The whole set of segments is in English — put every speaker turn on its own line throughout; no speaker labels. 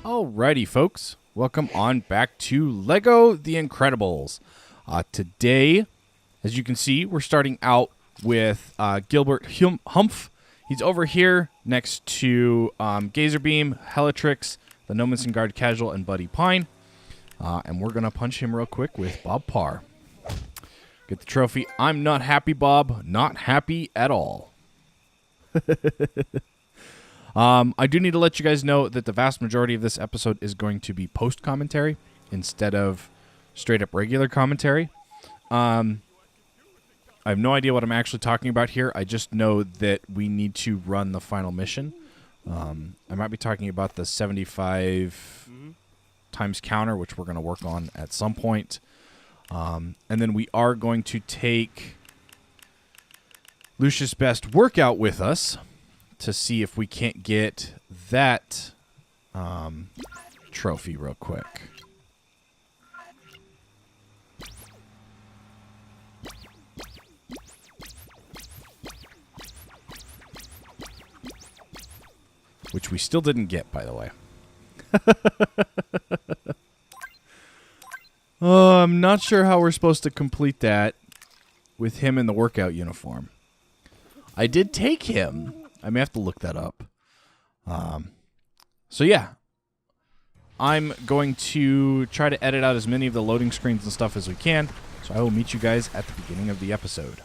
Alrighty, folks. Welcome on back to Lego The Incredibles. Today, as you can see, we're starting out with Gilbert Humph. He's over here next to Gazerbeam, Helatrix, the Nomenson Guard Casual, and Buddy Pine. And we're going to punch him real quick with Bob Parr. Get the trophy. I'm not happy, Bob. Not happy at all. I do need to let you guys know that the vast majority of this episode is going to be post-commentary instead of straight-up regular commentary. I have no idea what I'm actually talking about here. I just know that we need to run the final mission. I might be talking about the 75 times counter, which we're going to work on at some point. And then we are going to take Lucius Best Workout with us to see if we can't get that trophy real quick. Which we still didn't get, by the way. I'm not sure how we're supposed to complete that with him in the workout uniform. I did take him. I may have to look that up. So yeah, I'm going to try to edit out as many of the loading screens and stuff as we can. So I will meet you guys at the beginning of the episode.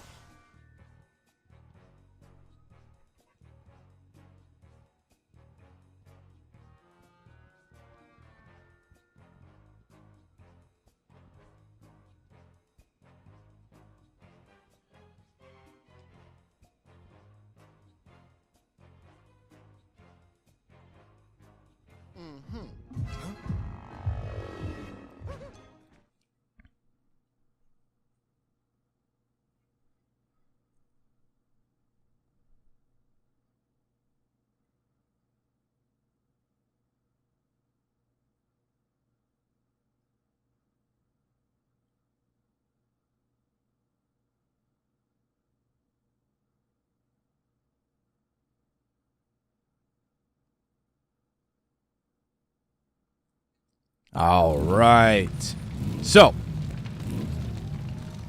All right. So,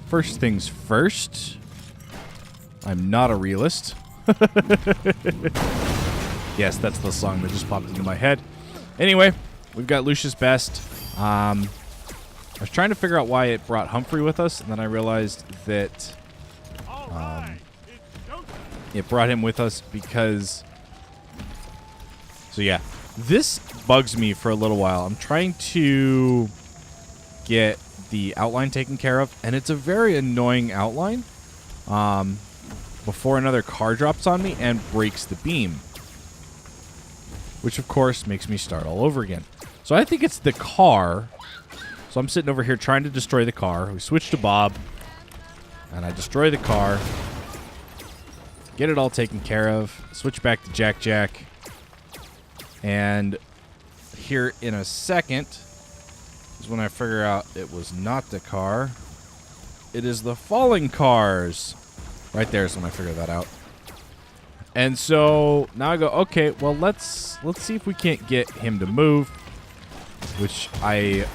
first things first, I'm not a realist. Yes, that's the song that just popped into my head. Anyway, we've got Lucius Best. I was trying to figure out why it brought Humphrey with us, and then I realized that it brought him with us because... So yeah, this bugs me for a little while. I'm trying to get the outline taken care of, and it's a very annoying outline before another car drops on me and breaks the beam, which of course makes me start all over again. So I think it's the car. So I'm sitting over here trying to destroy the car. We switch to Bob, and I destroy the car, get it all taken care of, switch back to Jack, and here in a second is when I figure out it was not the car. It is the falling cars. Right there is when I figure that out. And so now I go, okay, well, let's see if we can't get him to move, which I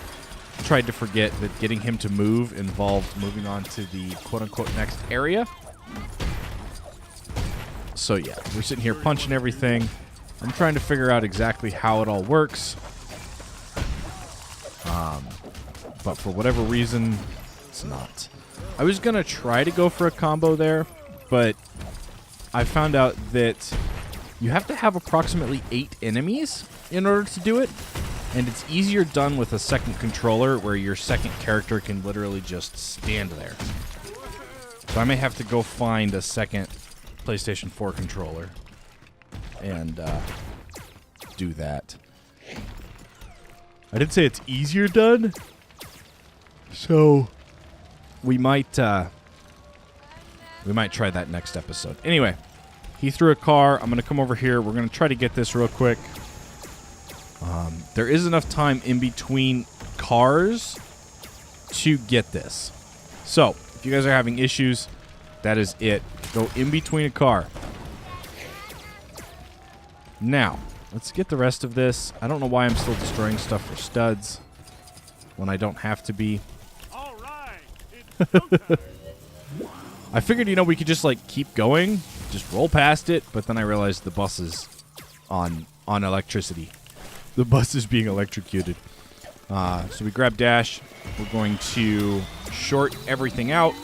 tried to forget that getting him to move involved moving on to the quote-unquote next area. So yeah, we're sitting here punching everything. I'm trying to figure out exactly how it all works. But for whatever reason, it's not. I was going to try to go for a combo there, but I found out that you have to have approximately 8 enemies in order to do it. And it's easier done with a second controller where your second character can literally just stand there. So I may have to go find a second PlayStation 4 controller and do that. I did say it's easier done, so we might try that next episode. Anyway, he threw a car. I'm gonna come over here. We're gonna try to get this real quick. There is enough time in between cars to get this. So if you guys are having issues, that is it. Go in between a car. Now, let's get the rest of this. I don't know why I'm still destroying stuff for studs when I don't have to be.
All right, it's showtime.
I figured, we could just, like, keep going, just roll past it, but then I realized the bus is on electricity. The bus is being electrocuted. So we grab dash. We're going to short everything out.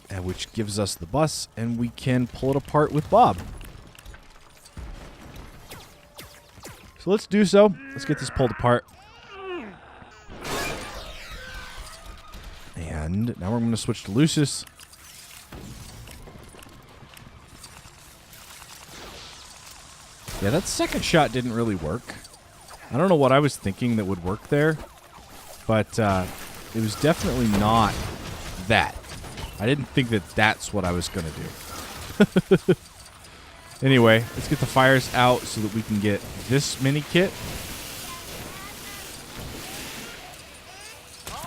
And which gives us the bus, and we can pull it apart with Bob. So let's do so. Let's get this pulled apart. And now we're going to switch to Lucius. Yeah, that second shot didn't really work. I don't know what I was thinking that would work there, but it was definitely not that. I didn't think that that's what I was going to do. Anyway, let's get the fires out so that we can get this mini kit.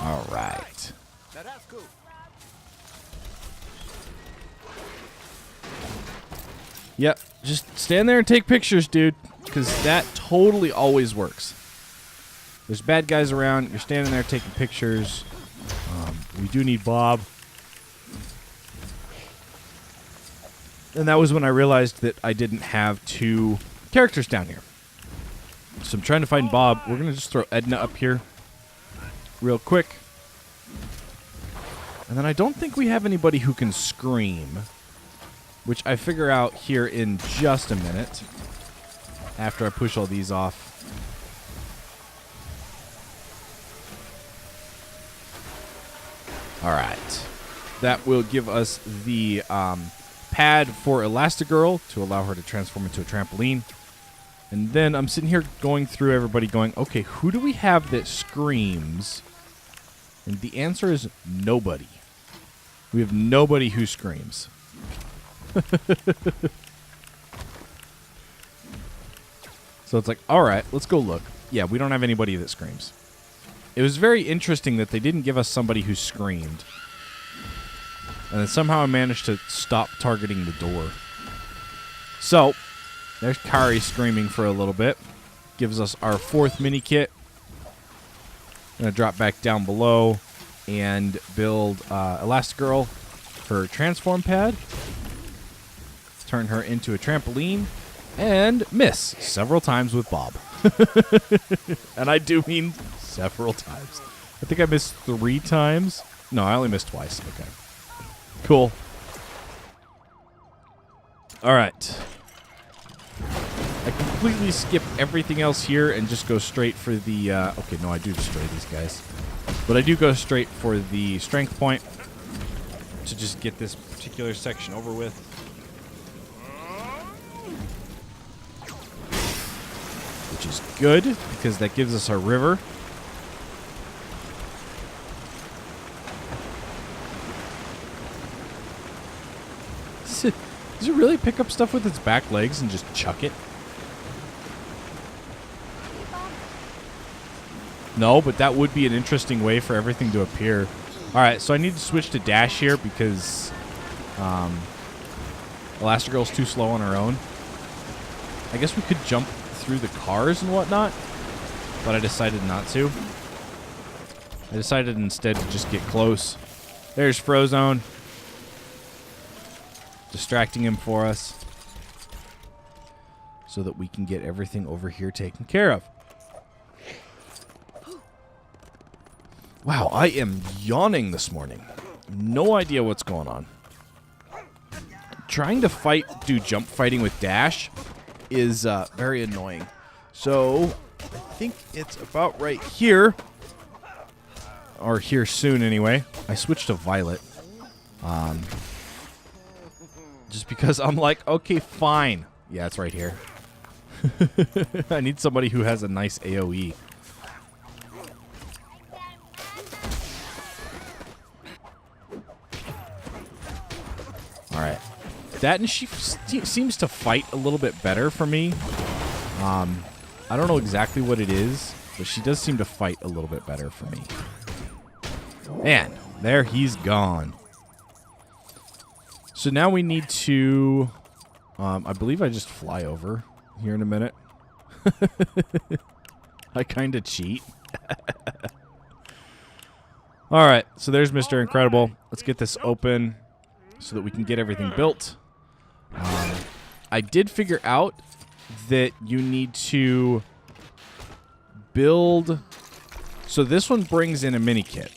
All right.
Now that's cool.
Yep, just stand there and take pictures, dude, because that totally always works. There's bad guys around. You're standing there taking pictures. We do need Bob. And that was when I realized that I didn't have 2 characters down here. So I'm trying to find Bob. We're going to just throw Edna up here real quick. And then I don't think we have anybody who can scream, which I figure out here in just a minute after I push all these off. All right. That will give us the pad for Elastigirl to allow her to transform into a trampoline. And then I'm sitting here going through everybody going, okay, who do we have that screams? And the answer is nobody. We have nobody who screams. So it's like, all right, let's go look. Yeah, we don't have anybody that screams. It was very interesting that they didn't give us somebody who screamed. And then somehow I managed to stop targeting the door. So, there's Kari screaming for a little bit. Gives us our 4th mini kit. Gonna drop back down below and build Elastigirl, her transform pad. Turn her into a trampoline. And miss several times with Bob. And I do mean several times. I think I missed 3 times. No, I only missed twice. Okay. Cool. All right. I completely skip everything else here and just go straight for the... okay, no, I do destroy these guys. But I do go straight for the strength point to just get this particular section over with. Which is good, because that gives us our river. Does it really pick up stuff with its back legs and just chuck it? No, but that would be an interesting way for everything to appear. Alright, so I need to switch to dash here because Elastigirl's too slow on her own. I guess we could jump through the cars and whatnot, but I decided not to. I decided instead to just get close. There's Frozone. Distracting him for us so that we can get everything over here taken care of. Wow, I am yawning this morning. No idea what's going on. Trying to do jump fighting with dash is very annoying. So I think it's about right here, or here soon anyway. I switched to Violet. Just because I'm like, okay, fine. Yeah, it's right here. I need somebody who has a nice AoE. Alright. That and she seems to fight a little bit better for me. I don't know exactly what it is, but she does seem to fight a little bit better for me. And there he's gone. So now we need to I believe I just fly over here in a minute. I kind of cheat. All right, so there's Mr. Incredible. Let's get this open so that we can get everything built. I did figure out that you need to build... So this one brings in a mini kit.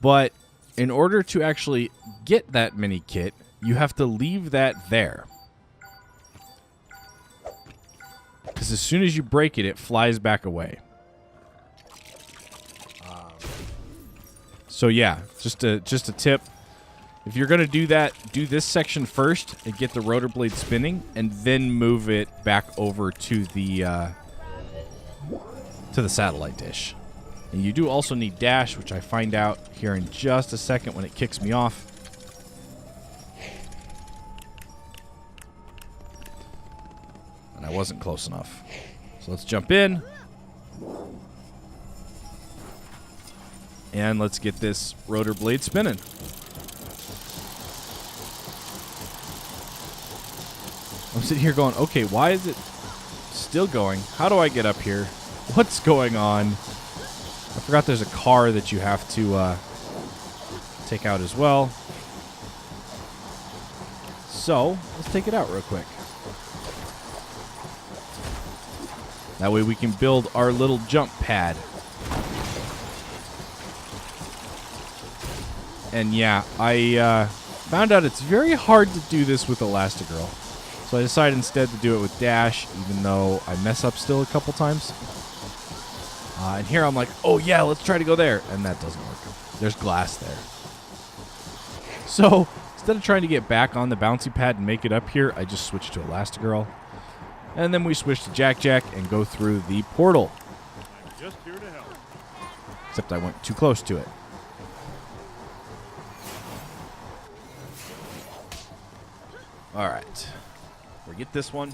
But in order to actually get that mini kit, you have to leave that there. Because as soon as you break it, it flies back away. So yeah, just a tip. If you're going to do that, do this section first and get the rotor blade spinning, and then move it back over to the satellite dish. And you do also need dash, which I find out here in just a second when it kicks me off. And I wasn't close enough. So let's jump in. And let's get this rotor blade spinning. I'm sitting here going, okay, why is it still going? How do I get up here? What's going on? I forgot there's a car that you have to take out as well. So, let's take it out real quick. That way we can build our little jump pad. And yeah, I found out it's very hard to do this with Elastigirl. So I decided instead to do it with dash, even though I mess up still a couple times. And here I'm like, oh yeah, let's try to go there. And that doesn't work. There's glass there. So instead of trying to get back on the bouncy pad and make it up here, I just switched to Elastigirl. And then we switch to Jack Jack and go through the portal.
I'm just here to help.
Except I went too close to it. All right. We get this one.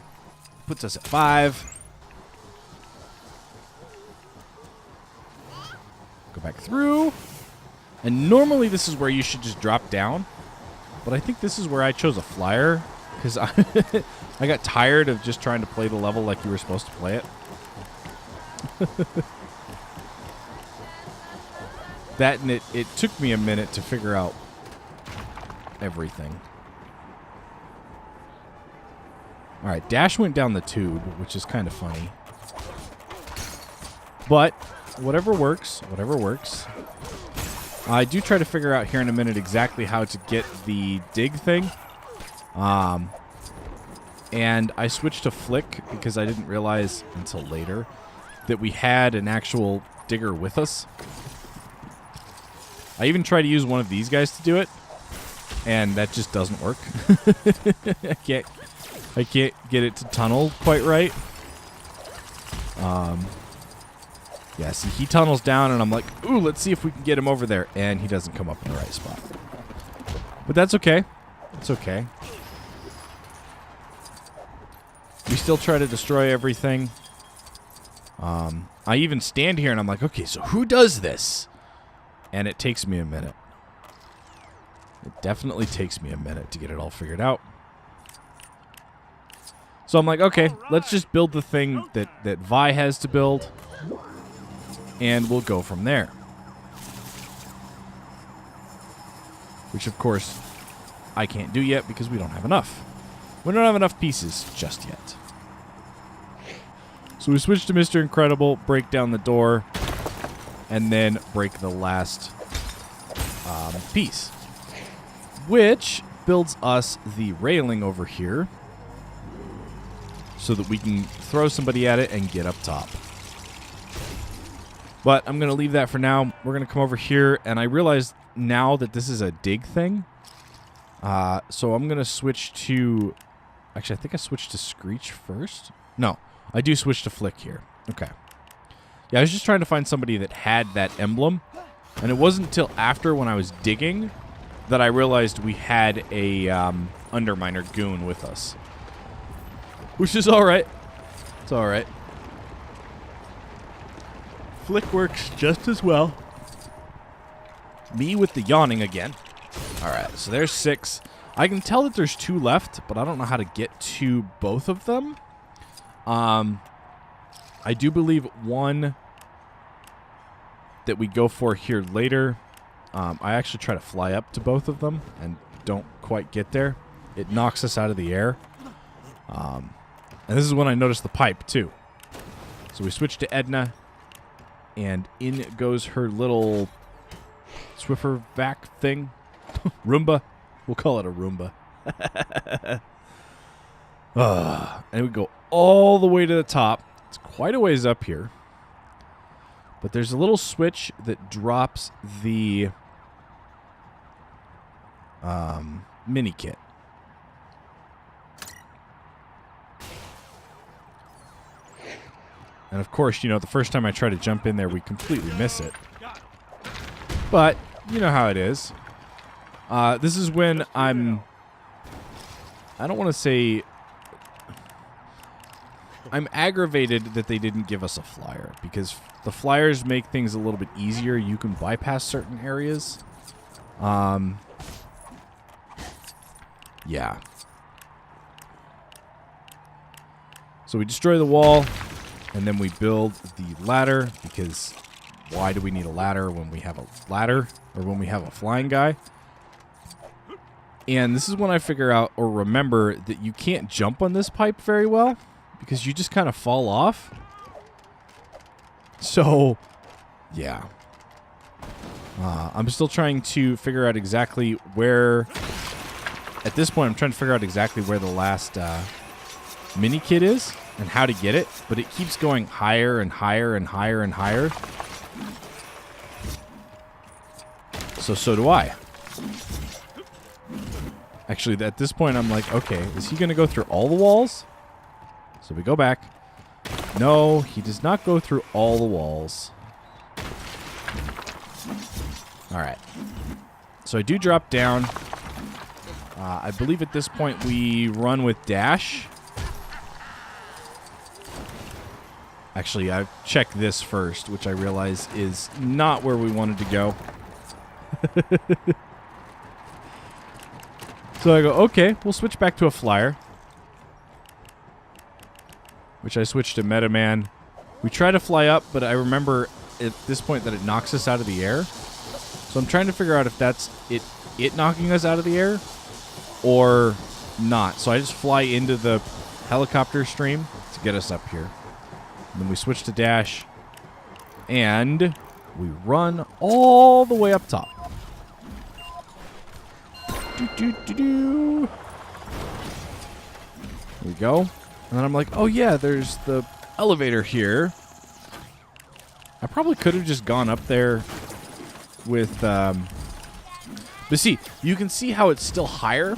Puts us at 5. Go back through. And normally this is where you should just drop down. But I think this is where I chose a flyer. Because I got tired of just trying to play the level like you were supposed to play it. That and it took me a minute to figure out everything. All right, Dash went down the tube, which is kind of funny. But whatever works, whatever works. I do try to figure out here in a minute exactly how to get the dig thing. And I switched to Flick because I didn't realize until later that we had an actual digger with us. I even tried to use one of these guys to do it, and that just doesn't work. I can't get it to tunnel quite right. Yeah, see, he tunnels down, and I'm like, ooh, let's see if we can get him over there. And he doesn't come up in the right spot. But that's okay. It's okay. We still try to destroy everything. I even stand here, and I'm like, okay, so who does this? And it takes me a minute. It definitely takes me a minute to get it all figured out. So I'm like, okay, let's just build the thing that Vi has to build. And we'll go from there. Which, of course, I can't do yet because we don't have enough. We don't have enough pieces just yet. So we switch to Mr. Incredible, break down the door, and then break the last piece. Which builds us the railing over here so that we can throw somebody at it and get up top. But I'm going to leave that for now. We're going to come over here, and I realize now that this is a dig thing. So I'm going to switch to... Actually, I think I switched to Screech first. No, I do switch to Flick here. Okay. Yeah, I was just trying to find somebody that had that emblem. And it wasn't until after when I was digging that I realized we had a Underminer goon with us. Which is alright. It's alright. Flick works just as well. Me with the yawning again. Alright, so there's 6. I can tell that there's 2 left, but I don't know how to get to both of them. I do believe one that we go for here later. I actually try to fly up to both of them and don't quite get there. It knocks us out of the air. And this is when I noticed the pipe, too. So we switch to Edna, and in goes her little Swiffer vac thing. Roomba. We'll call it a Roomba. And we go all the way to the top. It's quite a ways up here. But there's a little switch that drops the mini kit. And of course, you know, the first time I try to jump in there, we completely miss it. But you know how it is. This is when I don't want to say I'm aggravated that they didn't give us a flyer, because the flyers make things a little bit easier. You can bypass certain areas. Yeah. So we destroy the wall, and then we build the ladder, because why do we need a ladder when we have a ladder, or when we have a flying guy? And this is when I figure out or remember that you can't jump on this pipe very well, because you just kind of fall off. So, yeah. I'm still trying to figure out exactly where... At this point, I'm trying to figure out exactly where the last mini kit is and how to get it. But it keeps going higher and higher and higher and higher. So do I. Actually, at this point, I'm like, okay, is he going to go through all the walls? So we go back. No, he does not go through all the walls. All right. So I do drop down. I believe at this point we run with dash. Actually, I checked this first, which I realize is not where we wanted to go. So I go, okay, we'll switch back to a flyer. Which I switched to Meta Man. We try to fly up, but I remember at this point that it knocks us out of the air. So I'm trying to figure out if that's it knocking us out of the air or not. So I just fly into the helicopter stream to get us up here. And then we switch to dash. And we run all the way up top. Here we go. And then I'm like, oh yeah, there's the elevator here. I probably could have just gone up there with... But see, you can see how it's still higher.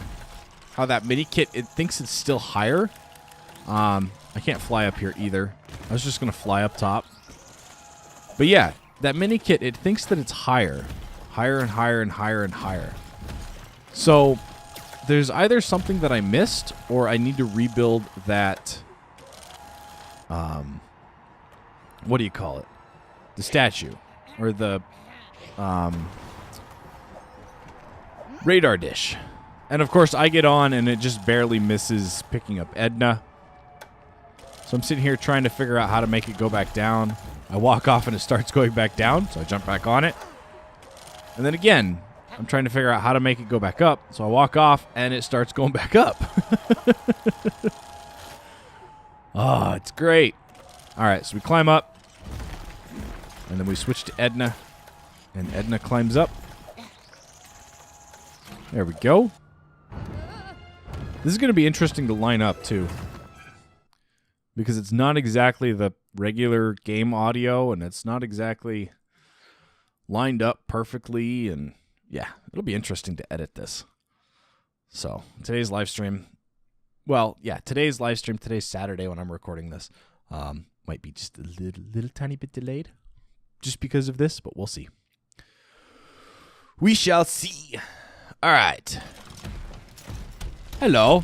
How that mini kit, it thinks it's still higher. I can't fly up here either. I was just going to fly up top. But yeah, that mini kit, it thinks that it's higher. Higher and higher and higher and higher. So there's either something that I missed, or I need to rebuild that, what do you call it? The statue, or the radar dish. And of course I get on and it just barely misses picking up Edna. So I'm sitting here trying to figure out how to make it go back down. I walk off and it starts going back down, so I jump back on it. And then again, I'm trying to figure out how to make it go back up. So I walk off, and it starts going back up. Oh, it's great. All right, so we climb up. And then we switch to Edna. And Edna climbs up. There we go. This is going to be interesting to line up, too. Because it's not exactly the regular game audio, and it's not exactly lined up perfectly, and... yeah, it'll be interesting to edit this. So, today's live stream. Well, yeah, today's live stream. Today's Saturday when I'm recording this. Might be just a little tiny bit delayed. Just because of this, but we'll see. We shall see. All right. Hello.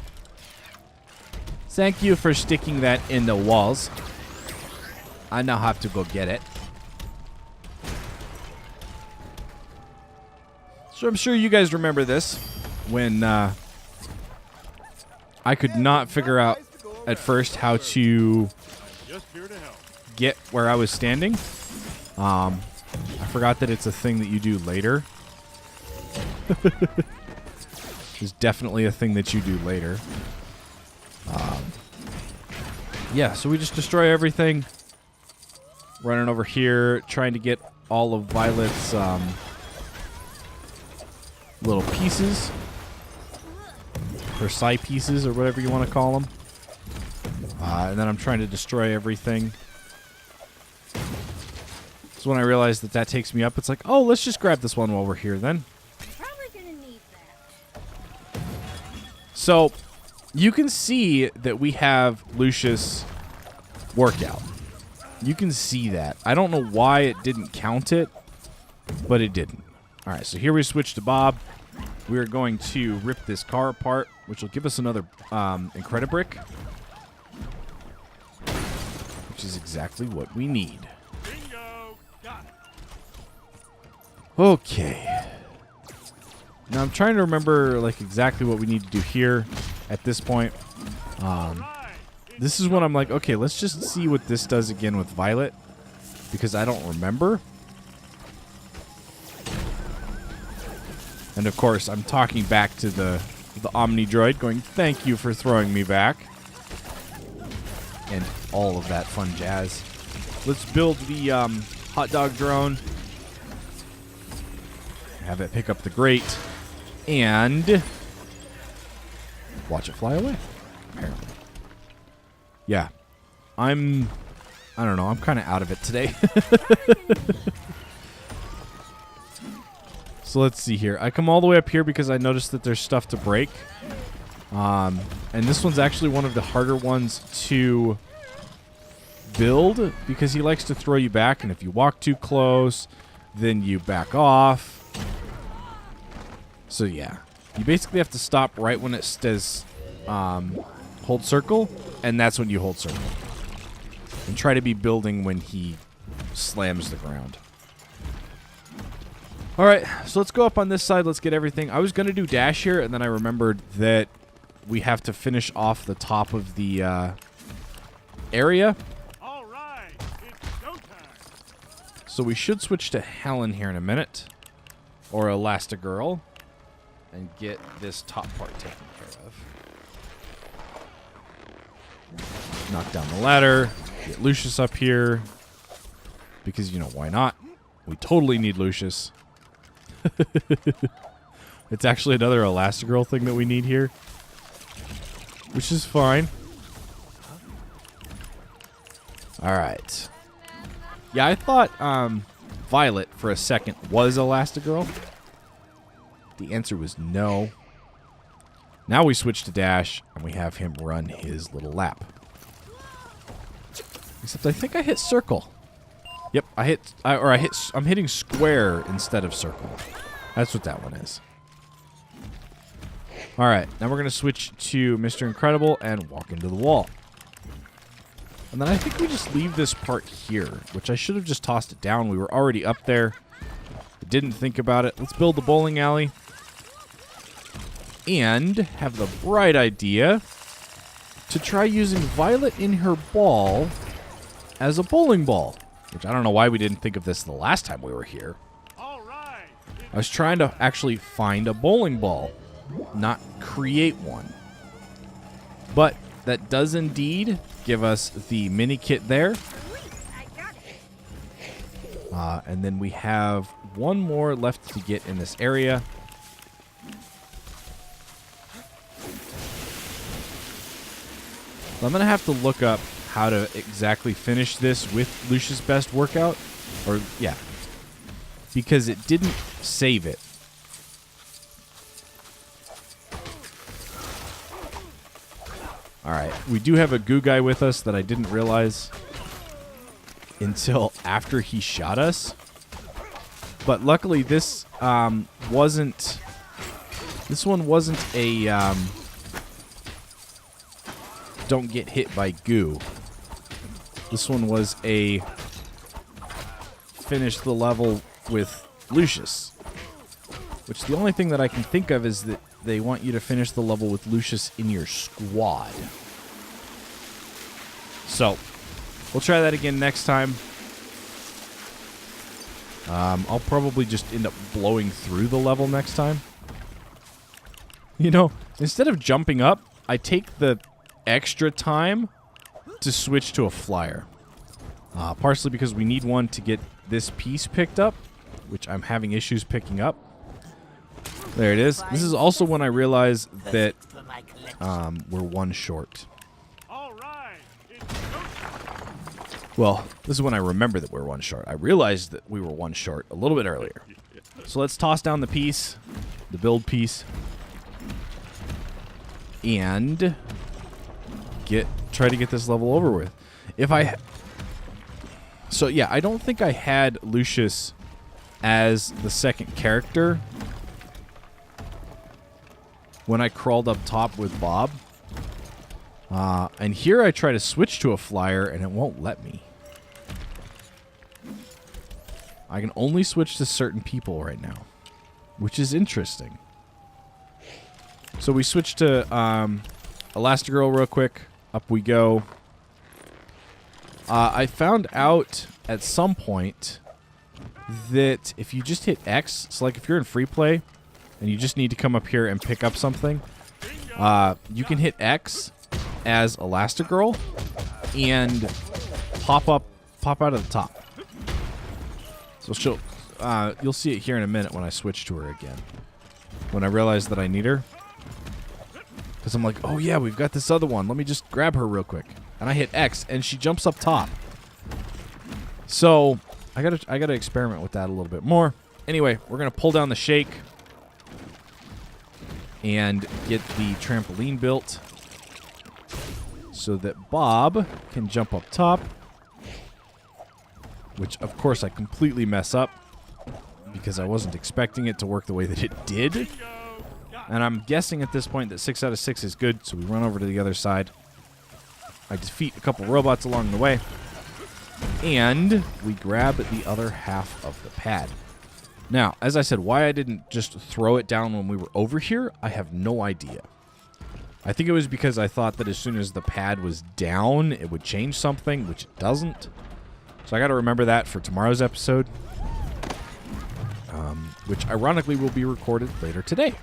Thank you for sticking that in the walls. I now have to go get it. So I'm sure you guys remember this when I could not figure out at first how to
Just here to help.
get where I was standing. I forgot that it's a thing that you do later. It's definitely a thing that you do later. Yeah, so we just destroy everything. Running over here, trying to get all of Violet's little pieces. Her side pieces, or whatever you want to call them. And then I'm trying to destroy everything. So when I realize that that takes me up, it's like, oh, let's just grab this one while we're here then.
Probably gonna need that.
So you can see that we have Lucius workout. You can see that. I don't know why it didn't count it, but it didn't. All right, so here we switch to Bob. We are going to rip this car apart, which will give us another Incredibrick, which is exactly what we need.
Bingo. Got it.
Okay. Now I'm trying to remember like exactly what we need to do here at this point.
Right.
This is when I'm like, okay, let's just see what this does again with Violet, because I don't remember. And of course, I'm talking back to the Omni Droid, going, thank you for throwing me back. And all of that fun jazz. Let's build the hot dog drone. Have it pick up the grate. And watch it fly away, apparently. Yeah. I don't know, I'm kind of out of it today. So let's see here. I come all the way up here because I noticed that there's stuff to break. And this one's actually one of the harder ones to build because he likes to throw you back, and if you walk too close, then you back off. So yeah, you basically have to stop right when it says hold circle, and that's when you hold circle. And try to be building when he slams the ground. All right, so let's go up on this side. Let's get everything. I was going to do dash here, and then I remembered that we have to finish off the top of the area.
All right. It's showtime.
So we should switch to Helen here in a minute, or Elastigirl, and get this top part taken care of. Knock down the ladder, get Lucius up here, because, you know, why not? We totally need Lucius. It's actually another Elastigirl thing that we need here, which is fine. All right. Yeah, I thought Violet for a second was Elastigirl. The answer was no. Now we switch to Dash, and we have him run his little lap. Except I think I hit circle. Yep, I'm hitting square instead of circle. That's what that one is. All right, now we're going to switch to Mr. Incredible and walk into the wall. And then I think we just leave this part here, which I should have just tossed it down. We were already up there. I didn't think about it. Let's build the bowling alley. And have the bright idea to try using Violet in her ball as a bowling ball. Which I don't know why we didn't think of this the last time we were here.
All right.
I was trying to actually find a bowling ball, not create one. But that does indeed give us the mini kit there.
I got it.
And then we have one more left to get in this area. So I'm going to have to look up how to exactly finish this with Lucius' best workout. Or, yeah. Because it didn't save it. Alright, we do have a goo guy with us that I didn't realize until after he shot us. But luckily this wasn't... This one wasn't a... don't get hit by goo. This one was a finish the level with Lucius. which the only thing that I can think of is that they want you to finish the level with Lucius in your squad. So, we'll try that again next time. I'll probably just end up blowing through the level next time. You know, instead of jumping up, I take the extra time to switch to a flyer. Partially because we need one to get this piece picked up, which I'm having issues picking up. There it is. This is also when I realize that we're one short.
All right. It's go time.
Well, this is when I remember that we're one short. I realized that we were one short a little bit earlier. So let's toss down the piece, the build piece, and try to get this level over with. So yeah, I don't think I had Lucius as the second character when I crawled up top with Bob. And here I try to switch to a flyer and it won't let me. I can only switch to certain people right now, which is interesting. So we switch to Elastigirl real quick. Up we go. I found out at some point that if you just hit X, so like if you're in free play and you just need to come up here and pick up something, you can hit X as Elastigirl and pop out of the top. So you'll see it here in a minute when I switch to her again. When I realize that I need her. Because I'm like, oh yeah, we've got this other one. Let me just grab her real quick. And I hit X, and she jumps up top. So I gotta experiment with that a little bit more. Anyway, we're gonna pull down the shake and get the trampoline built so that Bob can jump up top. Which, of course, I completely mess up because I wasn't expecting it to work the way that it did. And I'm guessing at this point that 6 out of 6 is good, so we run over to the other side. I defeat a couple robots along the way. And we grab the other half of the pad. Now, as I said, why I didn't just throw it down when we were over here, I have no idea. I think it was because I thought that as soon as the pad was down, it would change something, which it doesn't. So I got to remember that for tomorrow's episode, which ironically will be recorded later today.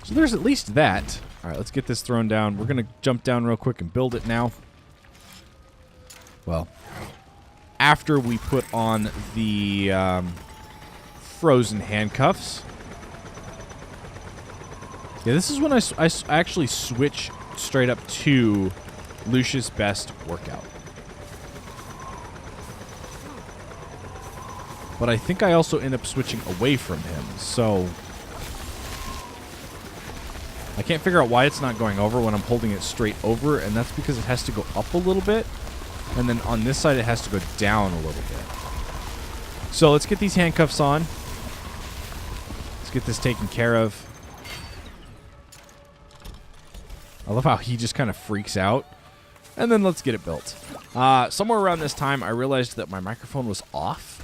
So there's at least that. All right, let's get this thrown down. We're going to jump down real quick and build it now. Well, after we put on the frozen handcuffs. Yeah, this is when I actually switch straight up to Lucius' best workout. But I think I also end up switching away from him, so I can't figure out why it's not going over when I'm holding it straight over, and that's because it has to go up a little bit, and then on this side it has to go down a little bit. So let's get these handcuffs on. Let's get this taken care of. I love how he just kind of freaks out. And then let's get it built. Somewhere around this time, I realized that my microphone was off.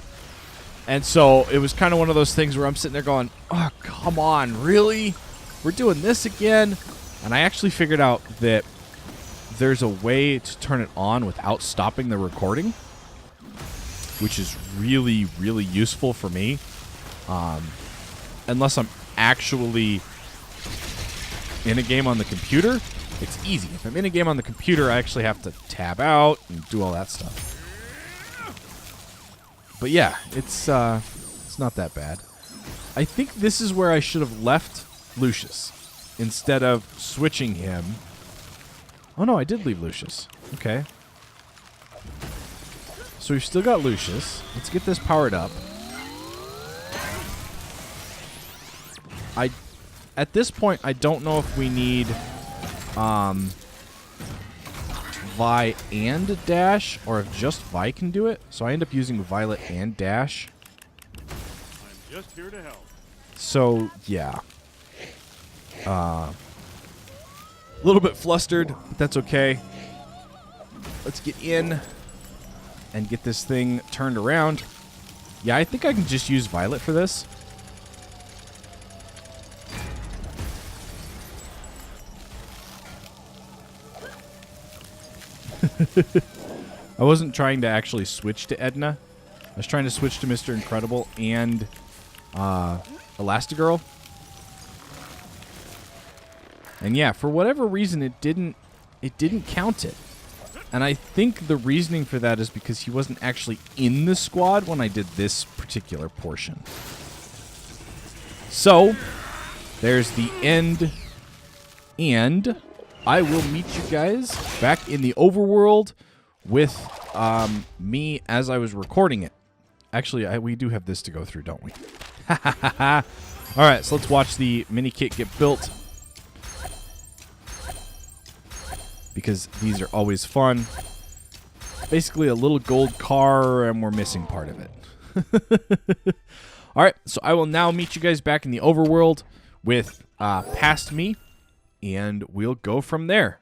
And so it was kind of one of those things where I'm sitting there going, oh, come on, really? We're doing this again? And I actually figured out that there's a way to turn it on without stopping the recording, which is really, really useful for me. Unless I'm actually in a game on the computer, it's easy. If I'm in a game on the computer, I actually have to tab out and do all that stuff. But yeah, it's not that bad. I think this is where I should have left Lucius instead of switching him. Oh no, I did leave Lucius. Okay. So we've still got Lucius. Let's get this powered up. At this point, I don't know if we need Vi and Dash, or if just Vi can do it. So I end up using Violet and Dash.
I'm just here to help.
So, yeah. A little bit flustered, but that's okay. Let's get in and get this thing turned around. Yeah, I think I can just use Violet for this. I wasn't trying to actually switch to Edna. I was trying to switch to Mr. Incredible and Elastigirl. And yeah, for whatever reason, it didn't count it. And I think the reasoning for that is because he wasn't actually in the squad when I did this particular portion. So, there's the end. And I will meet you guys back in the overworld with me as I was recording it. Actually, we do have this to go through, don't we? All right, so let's watch the mini kit get built. Because these are always fun. Basically a little gold car, and we're missing part of it. All right, so I will now meet you guys back in the overworld with Past Me, and we'll go from there.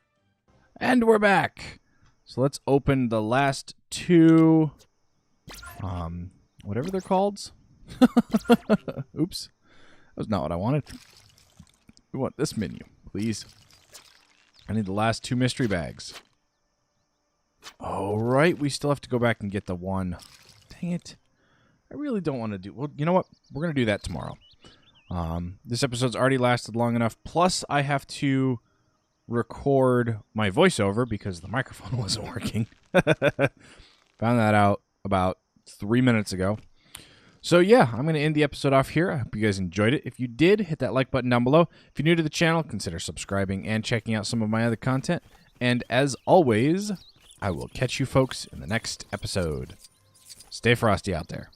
And we're back. So let's open the last two, whatever they're called. Oops, that was not what I wanted. We want this menu, please. I need the last two mystery bags. All right, we still have to go back and get the one. Dang it. I really don't want to do... Well, you know what? We're going to do that tomorrow. This episode's already lasted long enough. Plus, I have to record my voiceover because the microphone wasn't working. Found that out about 3 minutes ago. So yeah, I'm going to end the episode off here. I hope you guys enjoyed it. If you did, hit that like button down below. If you're new to the channel, consider subscribing and checking out some of my other content. And as always, I will catch you folks in the next episode. Stay frosty out there.